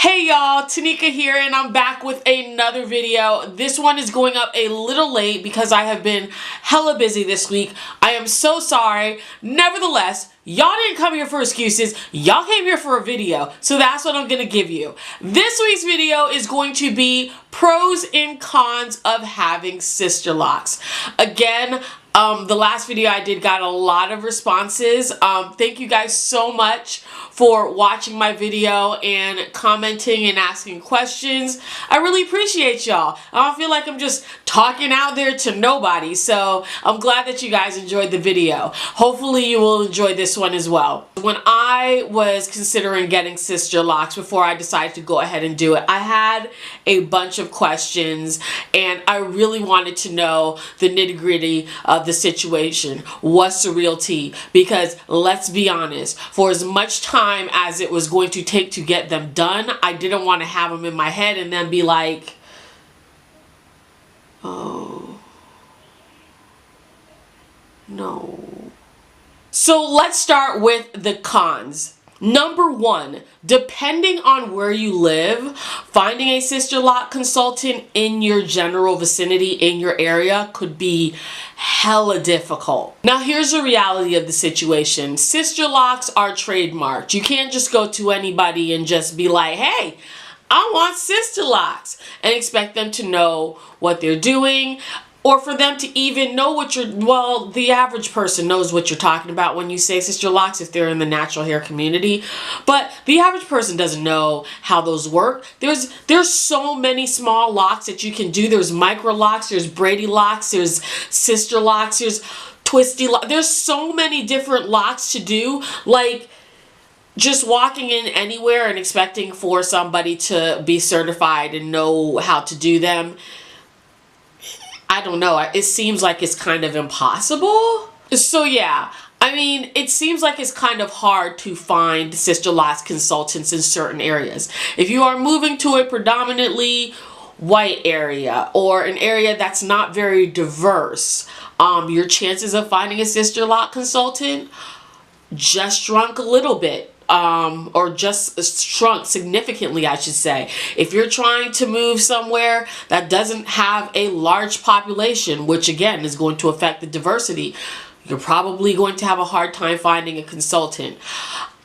Hey y'all, Tanika here, and I'm back with another video. This one is going up a little late because I have been hella busy this week. I am so sorry. Nevertheless, y'all didn't come here for excuses. Y'all came here for a video, so that's what I'm going to give you. This week's video is going to be pros and cons of having sister locks. Again, the last video I did got a lot of responses. Thank you guys so much for watching my video and commenting and asking questions. I really appreciate y'all. I don't feel like I'm just talking out there to nobody, so I'm glad that you guys enjoyed the video. Hopefully you will enjoy this one as well. When I was considering getting sister locks before I decided to go ahead and do it, I had a bunch of questions and I really wanted to know the nitty-gritty of the situation. What's the real tea? Because let's be honest, for as much time as it was going to take to get them done, I didn't want to have them in my head and then be like, oh no. So let's start with the cons. Number one, depending on where you live, finding a sister lock consultant in your general vicinity, in your area, could be hella difficult. Now here's the reality of the situation. Sister locks are trademarked. You can't just go to anybody and just be like, hey, I want sister locks, and expect them to know what they're doing, or for them to even know what well, the average person knows what you're talking about when you say sister locks if they're in the natural hair community. But the average person doesn't know how those work. There's so many small locks that you can do. There's micro locks, there's Brady locks, there's sister locks, there's twisty locks. There's so many different locks to do. Like, just walking in anywhere and expecting for somebody to be certified and know how to do them, I don't know, it seems like it's kind of impossible. So yeah, I mean, it seems like it's kind of hard to find sister locks consultants in certain areas. If you are moving to a predominantly white area or an area that's not very diverse, your chances of finding a sister lock consultant just shrunk a little bit. Or just shrunk significantly, I should say. If you're trying to move somewhere that doesn't have a large population, which again is going to affect the diversity, you're probably going to have a hard time finding a consultant.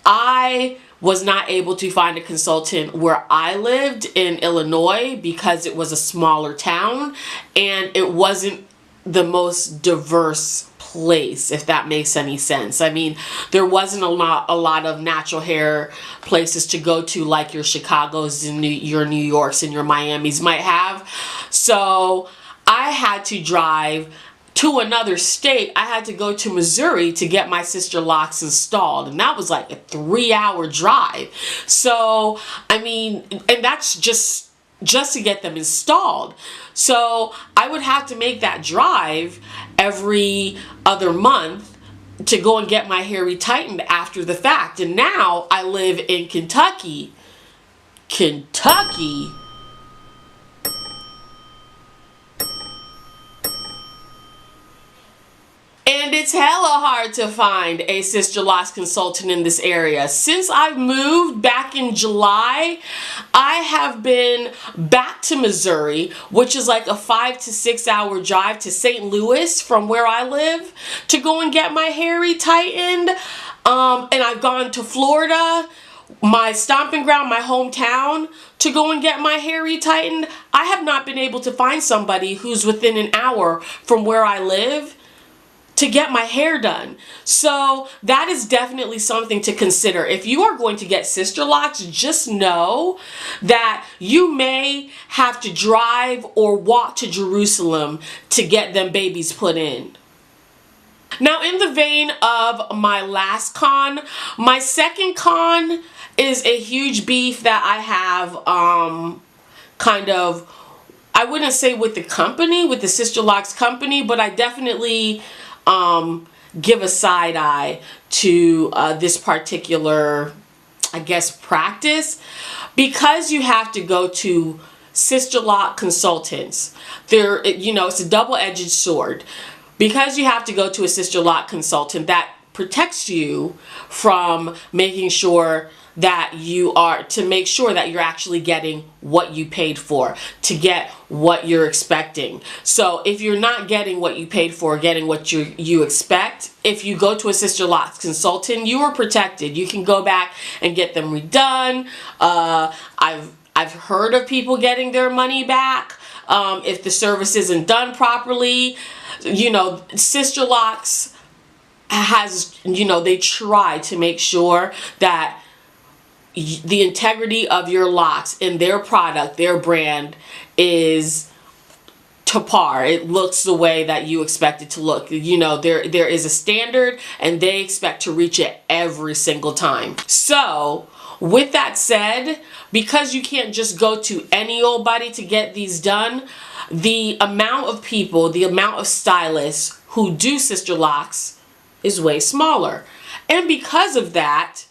I was not able to find a consultant where I lived in Illinois because it was a smaller town and it wasn't the most diverse place, if that makes any sense. I mean, there wasn't a lot of natural hair places to go to like your Chicagos and your New Yorks and your Miamis might have. So I had to drive to another state. I had to go to Missouri to get my sister locks installed, and that was like a 3-hour drive. So I mean, and that's just to get them installed. So I would have to make that drive every other month to go and get my hair retightened after the fact. And now I live in Kentucky. And it's hella hard to find a sister locks consultant in this area. Since I've moved back in July, I have been back to Missouri, which is like a 5 to 6 hour drive to St. Louis from where I live, to go and get my hair retightened. And I've gone to Florida, my stomping ground, my hometown, to go and get my hair retightened. I have not been able to find somebody who's within an hour from where I live to get my hair done. So that is definitely something to consider. If you are going to get sister locks, just know that you may have to drive or walk to Jerusalem to get them babies put in. Now, in the vein of my last con, my second con is a huge beef that I have kind of, I wouldn't say with the company, with the sister locks company, but I definitely give a side eye to this particular, I guess, practice. Because you have to go to sister lock consultants, there, you know, it's a double-edged sword. Because you have to go to a sister lock consultant, that protects you from making sure that you are, to make sure that you're actually getting what you paid for, to get what you're expecting. So if you're not getting what you paid for, getting what you expect, if you go to a Sisterlocks consultant, you are protected. You can go back and get them redone. I've heard of people getting their money back if the service isn't done properly. You know, Sisterlocks has, you know, they try to make sure that the integrity of your locks and their product, their brand, is to par. It looks the way that you expect it to look. You know, there is a standard and they expect to reach it every single time. So with that said, because you can't just go to any old body to get these done, the amount of people, the amount of stylists who do Sisterlocks is way smaller. And because of that,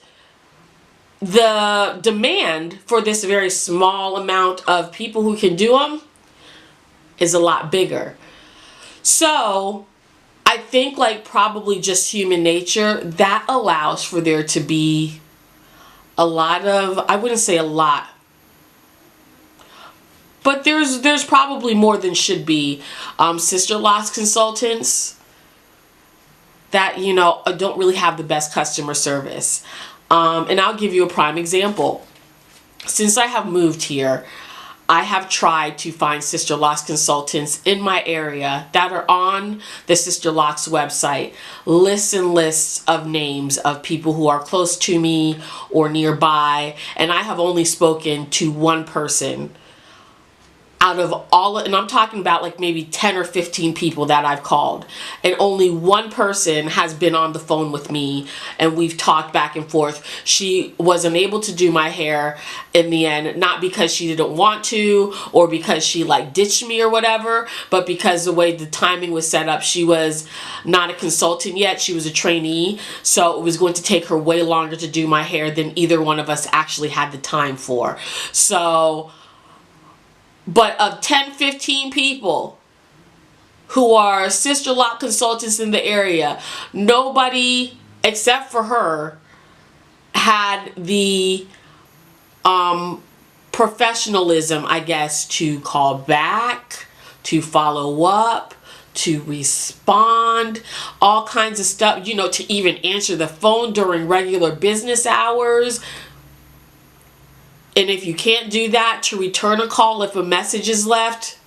the demand for this very small amount of people who can do them is a lot bigger. So I think, like, probably just human nature, that allows for there to be a lot of, I wouldn't say a lot, but there's probably more than should be Sisterlocks consultants that, you know, don't really have the best customer service. And I'll give you a prime example. Since I have moved here, I have tried to find Sisterlocks consultants in my area that are on the Sisterlocks website. Lists and lists of names of people who are close to me or nearby. And I have only spoken to one person out of all, and I'm talking about like maybe 10 or 15 people that I've called, and only one person has been on the phone with me and we've talked back and forth. She was unable to do my hair in the end, not because she didn't want to or because she like ditched me or whatever, but because the way the timing was set up, she was not a consultant yet, she was a trainee, so it was going to take her way longer to do my hair than either one of us actually had the time for. So, but of 10, 15 people who are Sisterlock consultants in the area, nobody except for her had the professionalism, I guess, to call back, to follow up, to respond, all kinds of stuff, you know, to even answer the phone during regular business hours. And if you can't do that, to return a call if a message is left.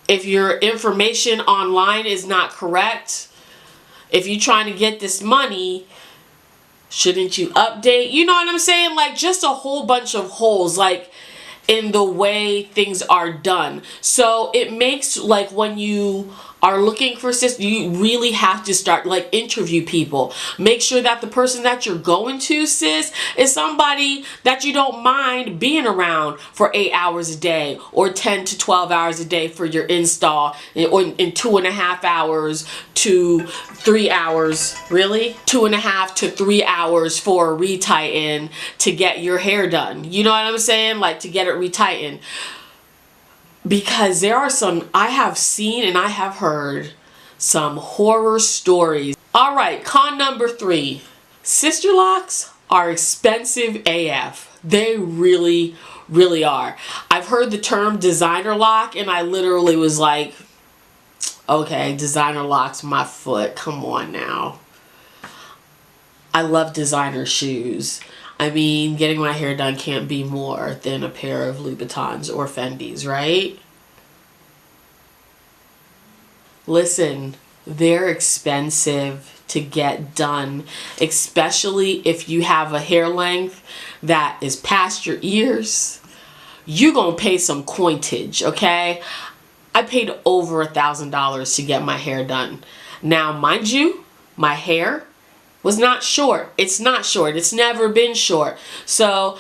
If your information online is not correct. If you're trying to get this money, shouldn't you update? You know what I'm saying? Like, just a whole bunch of holes, like, in the way things are done. So it makes, like, when you are looking for sister, you really have to start, like, interview people. Make sure that the person that you're going to, sis, is somebody that you don't mind being around for 8 hours a day or 10 to 12 hours a day for your install, or in 2.5 hours to 3 hours, really? 2.5 to 3 hours for a retighten to get your hair done. You know what I'm saying? Like, to get it retightened. Because there are some, I have seen and I have heard some horror stories. All right, con number 3. Sisterlocks are expensive AF. They really, really are. I've heard the term designer lock and I literally was like, okay, designer locks my foot. Come on now. I love designer shoes. I mean, getting my hair done can't be more than a pair of Louboutins or Fendis, right? Listen, they're expensive to get done, especially if you have a hair length that is past your ears. You're gonna pay some coinage, okay? I paid over $1,000 to get my hair done. Now, mind you, my hair was not short. It's not short. It's never been short. So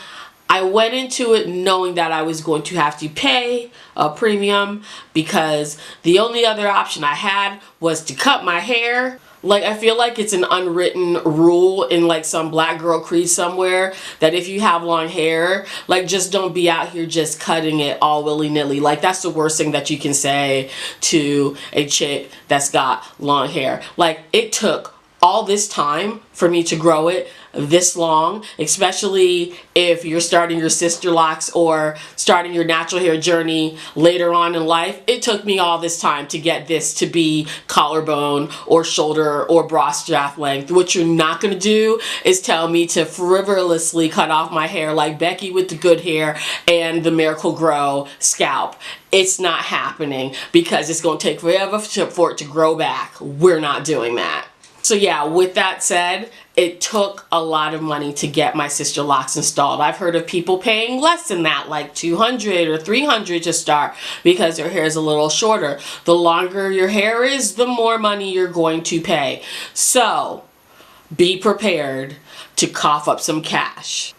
I went into it knowing that I was going to have to pay a premium because the only other option I had was to cut my hair. Like, I feel like it's an unwritten rule in like some black girl creed somewhere that if you have long hair, like, just don't be out here just cutting it all willy-nilly. Like, that's the worst thing that you can say to a chick that's got long hair. Like, it took all this time for me to grow it this long, especially if you're starting your Sisterlocks or starting your natural hair journey later on in life. It took me all this time to get this to be collarbone or shoulder or bra strap length. What you're not going to do is tell me to frivolously cut off my hair like Becky with the good hair and the Miracle Grow scalp. It's not happening because it's going to take forever for it to grow back. We're not doing that. So yeah, with that said, it took a lot of money to get my Sisterlocks installed. I've heard of people paying less than that, like $200 or $300 to start because their hair is a little shorter. The longer your hair is, the more money you're going to pay. So be prepared to cough up some cash.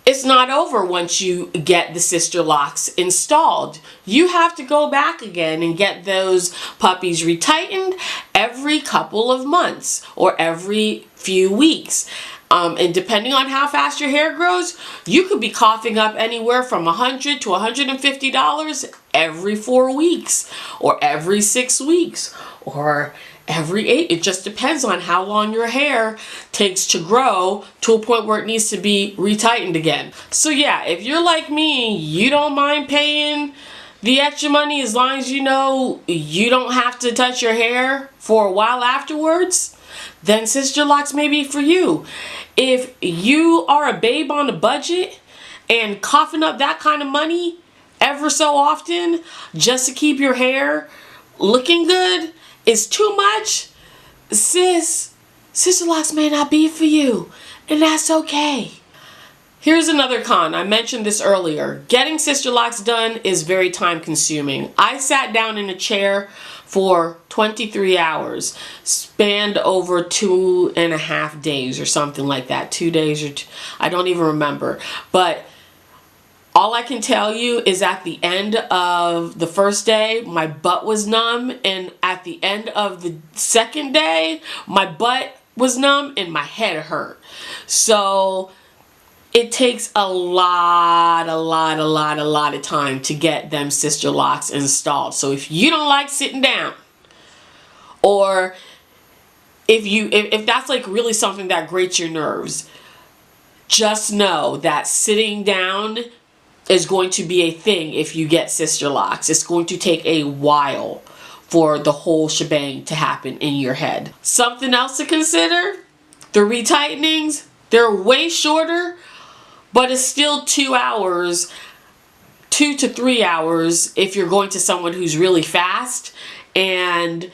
It's not over once you get the Sisterlocks installed. You have to go back again and get those puppies retightened every couple of months or every few weeks. And depending on how fast your hair grows, you could be coughing up anywhere from $100 to $150 every 4 weeks or every 6 weeks or every 8. It just depends on how long your hair takes to grow to a point where it needs to be retightened again. So yeah, if you're like me, you don't mind paying the extra money as long as you know you don't have to touch your hair for a while afterwards, then Sisterlocks may be for you. If you are a babe on a budget and coughing up that kind of money ever so often just to keep your hair looking good is too much, sis, Sisterlocks may not be for you, and that's okay. Here's another con. I mentioned this earlier. Getting Sisterlocks done is very time consuming. I sat down in a chair for 23 hours, spanned over 2.5 days or something like that. 2 days or I don't even remember. But all I can tell you is at the end of the first day, my butt was numb. And at the end of the second day, my butt was numb and my head hurt. So it takes a lot of time to get them Sisterlocks installed. So if you don't like sitting down, or if that's like really something that grates your nerves, just know that sitting down is going to be a thing if you get Sisterlocks. It's going to take a while for the whole shebang to happen in your head. Something else to consider, the retightenings, they're way shorter, but it's still 2 hours, 2 to 3 hours if you're going to someone who's really fast, and it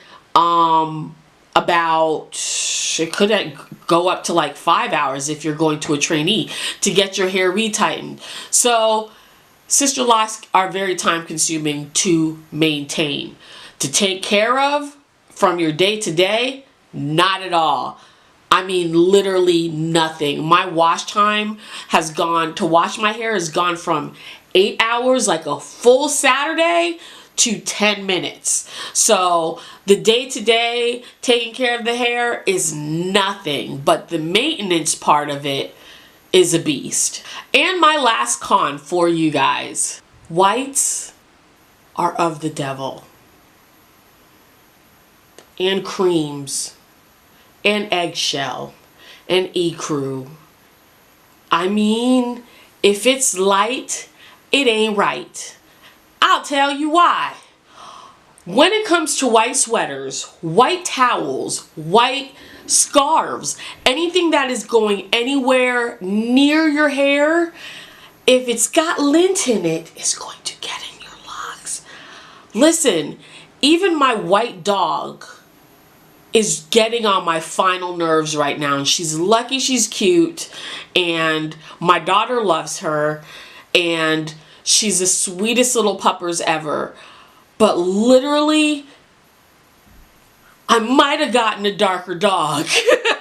could go up to like 5 hours if you're going to a trainee to get your hair retightened. So Sisterlocks are very time consuming to maintain. To take care of from your day to day, not at all. I mean, literally nothing. My wash time to wash my hair has gone from 8 hours, like a full Saturday, to 10 minutes. So the day-to-day taking care of the hair is nothing, but the maintenance part of it is a beast. And my last con for you guys, whites are of the devil. And creams, and eggshell, and ecru. I mean, if it's light, it ain't right. I'll tell you why. When it comes to white sweaters, white towels, white scarves, anything that is going anywhere near your hair, if it's got lint in it, it's going to get in your locks. Listen, even my white dog is getting on my final nerves right now, and she's lucky she's cute, and my daughter loves her, and she's the sweetest little puppers ever. But literally, I might have gotten a darker dog had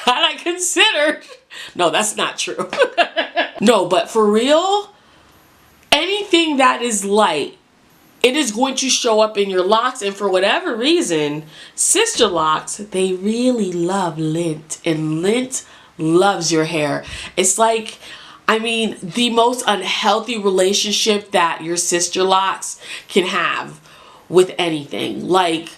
I considered. No, that's not true. No, but for real, anything that is light, it is going to show up in your locks. And for whatever reason, Sisterlocks, they really love lint. And lint loves your hair. It's like, I mean, the most unhealthy relationship that your Sisterlocks can have with anything. Like,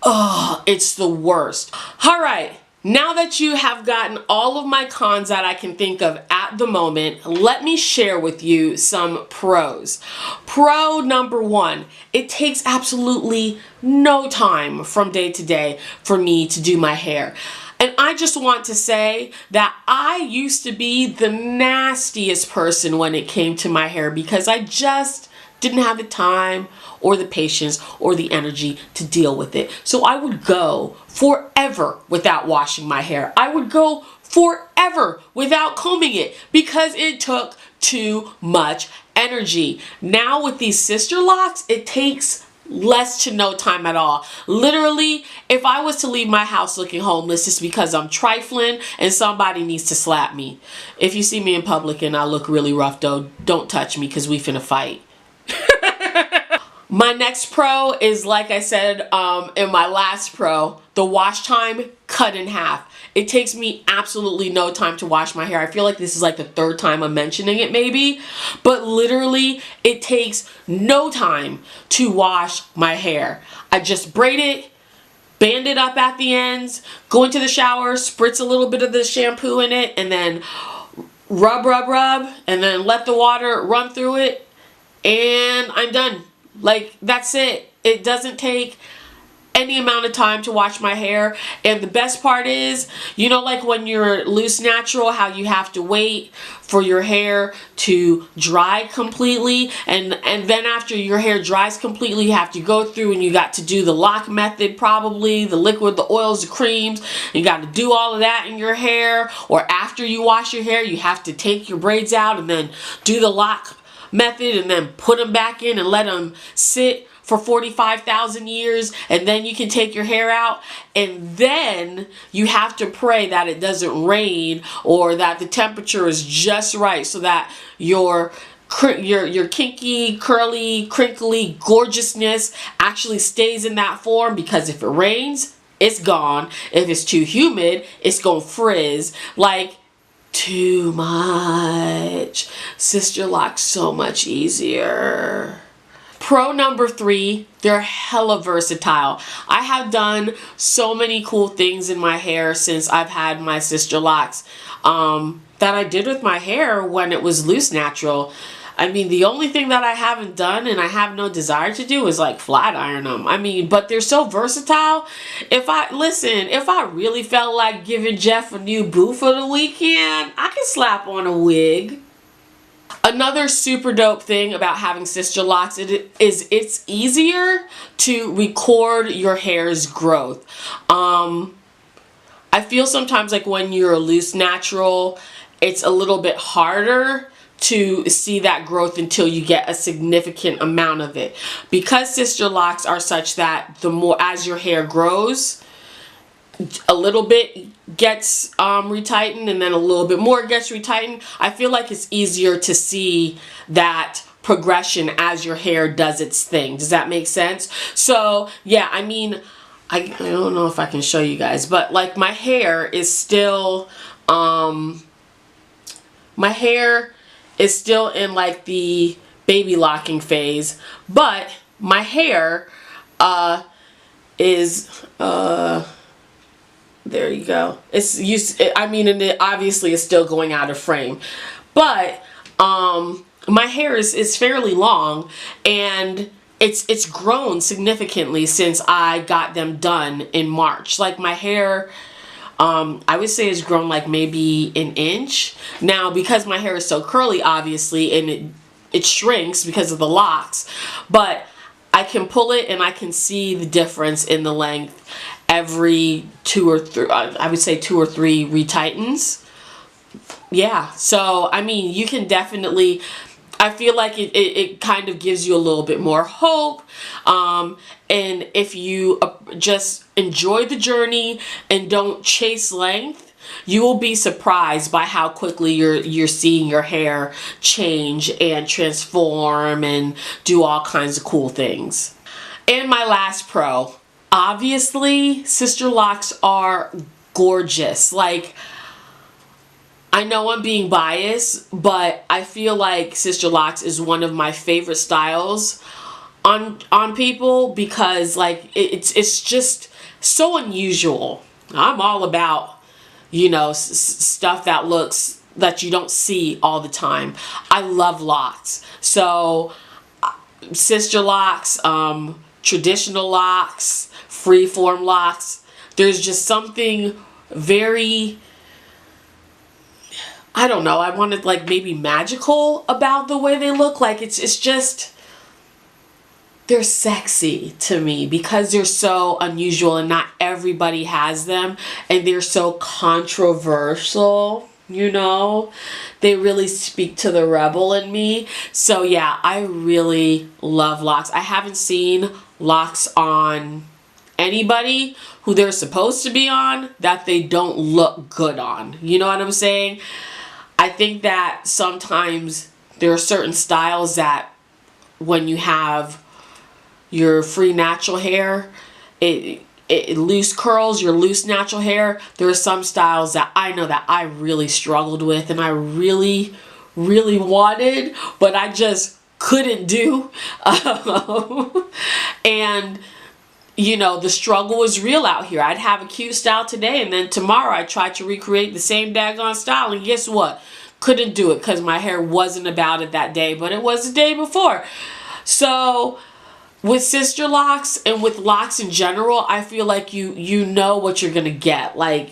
oh, it's the worst. All right, Now that you have gotten all of my cons that I can think of at the moment, let me share with you some pros. Pro number one, it takes absolutely no time from day to day for me to do my hair. And I just want to say that I used to be the nastiest person when it came to my hair because I just didn't have the time or the patience or the energy to deal with it. So I would go forever without washing my hair. I would go forever without combing it because it took too much energy. Now with these Sisterlocks, it takes less to no time at all. Literally, if I was to leave my house looking homeless, it's because I'm trifling and somebody needs to slap me. If you see me in public and I look really rough though, don't touch me because we finna fight. My next pro is, like I said in my last pro, the wash time cut in half. It takes me absolutely no time to wash my hair. I feel like this is like the third time I'm mentioning it maybe, but literally it takes no time to wash my hair. I just braid it, band it up at the ends, go into the shower, spritz a little bit of the shampoo in it, and then rub, and then let the water run through it, and I'm done. Like, that's it. It doesn't take any amount of time to wash my hair. And the best part is, you know, like when you're loose natural, how you have to wait for your hair to dry completely, and then after your hair dries completely, you have to go through and you got to do the lock method, probably the liquid, the oils, the creams. You got to do all of that in your hair. Or after you wash your hair, you have to take your braids out and then do the lock method and then put them back in and let them sit for 45,000 years, and then you can take your hair out, and then you have to pray that it doesn't rain or that the temperature is just right so that your kinky, curly, crinkly gorgeousness actually stays in that form, because if it rains, it's gone. If it's too humid, it's gonna frizz. Like, too much. Sisterlocks so much easier. Pro number 3, they're hella versatile. I have done so many cool things in my hair since I've had my Sisterlocks that I did with my hair when it was loose natural. I mean, the only thing that I haven't done and I have no desire to do is like flat iron them. I mean, but they're so versatile. If I really felt like giving Jeff a new boo for the weekend, I can slap on a wig. Another super dope thing about having Sisterlocks is it's easier to record your hair's growth. I feel sometimes like when you're a loose natural, it's a little bit harder to see that growth until you get a significant amount of it. Because Sisterlocks are such that the more as your hair grows, a little bit gets retightened and then a little bit more gets retightened. I feel like it's easier to see that progression as your hair does its thing. Does that make sense? So yeah, I mean, I don't know if I can show you guys, but like my hair is still in like the baby locking phase, but my hair is there you go. I mean, and it obviously is still going out of frame, but my hair is fairly long, and it's grown significantly since I got them done in March. Like my hair, I would say it's grown like maybe an inch. Now, because my hair is so curly, obviously, and it shrinks because of the locks, but I can pull it and I can see the difference in the length every 2 or 3, I would say 2 or 3 retightens. Yeah, so I mean, you can definitely, I feel like it kind of gives you a little bit more hope. And if you just enjoy the journey and don't chase length, you will be surprised by how quickly you're seeing your hair change and transform and do all kinds of cool things. And my last pro, obviously, Sisterlocks are gorgeous. Like, I know I'm being biased, but I feel like Sisterlocks is one of my favorite styles on people, because like it's just so unusual. I'm all about, you know, stuff that you don't see all the time. I love locks. So Sisterlocks, traditional locks, freeform locks. There's just something very, I don't know, I wanted like maybe magical about the way they look. Like it's just, they're sexy to me because they're so unusual and not everybody has them, and they're so controversial, you know. They really speak to the rebel in me. So yeah, I really love locks. I haven't seen locks on anybody who they're supposed to be on that they don't look good on. You know what I'm saying? I think that sometimes there are certain styles that when you have your free natural hair, it loose curls, your loose natural hair, there are some styles that I know that I really struggled with and I really wanted, but I just couldn't do. And you know, the struggle was real out here. I'd have a cute style today, and then tomorrow I tried to recreate the same daggone style, and guess what? Couldn't do it because my hair wasn't about it that day, but it was the day before. So with Sisterlocks and with locks in general, I feel like you know what you're gonna get. Like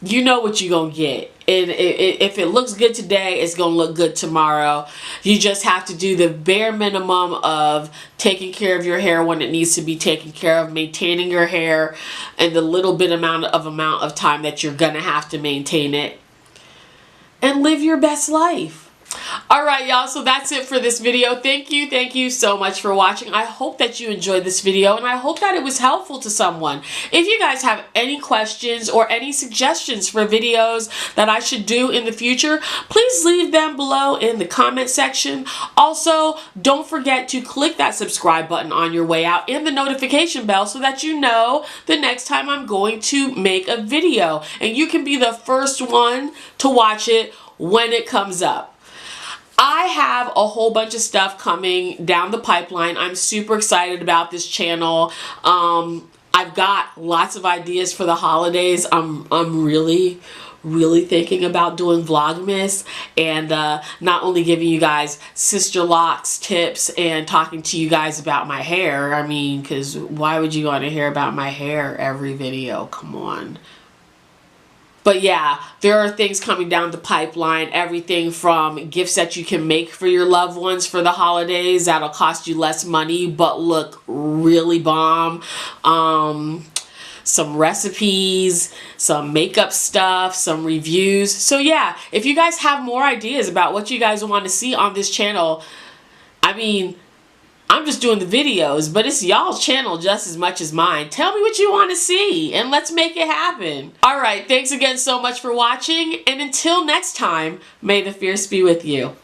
you know what you're gonna get, and if it looks good today, it's gonna look good tomorrow. You just have to do the bare minimum of taking care of your hair when it needs to be taken care of, maintaining your hair, and the little bit amount of time that you're gonna have to maintain it, and live your best life. Alright y'all, so that's it for this video. Thank you so much for watching. I hope that you enjoyed this video, and I hope that it was helpful to someone. If you guys have any questions or any suggestions for videos that I should do in the future, please leave them below in the comment section. Also, don't forget to click that subscribe button on your way out and the notification bell so that you know the next time I'm going to make a video, and you can be the first one to watch it when it comes up. I have a whole bunch of stuff coming down the pipeline. I'm super excited about this channel. I've got lots of ideas for the holidays. I'm really thinking about doing Vlogmas and not only giving you guys Sisterlocks tips and talking to you guys about my hair. I mean, because why would you want to hear about my hair every video? Come on. But yeah, there are things coming down the pipeline, everything from gifts that you can make for your loved ones for the holidays that'll cost you less money but look really bomb. Some recipes, some makeup stuff, some reviews. So yeah, if you guys have more ideas about what you guys want to see on this channel, I mean, I'm just doing the videos, but it's y'all's channel just as much as mine. Tell me what you want to see, and let's make it happen. Alright, thanks again so much for watching, and until next time, may the fierce be with you.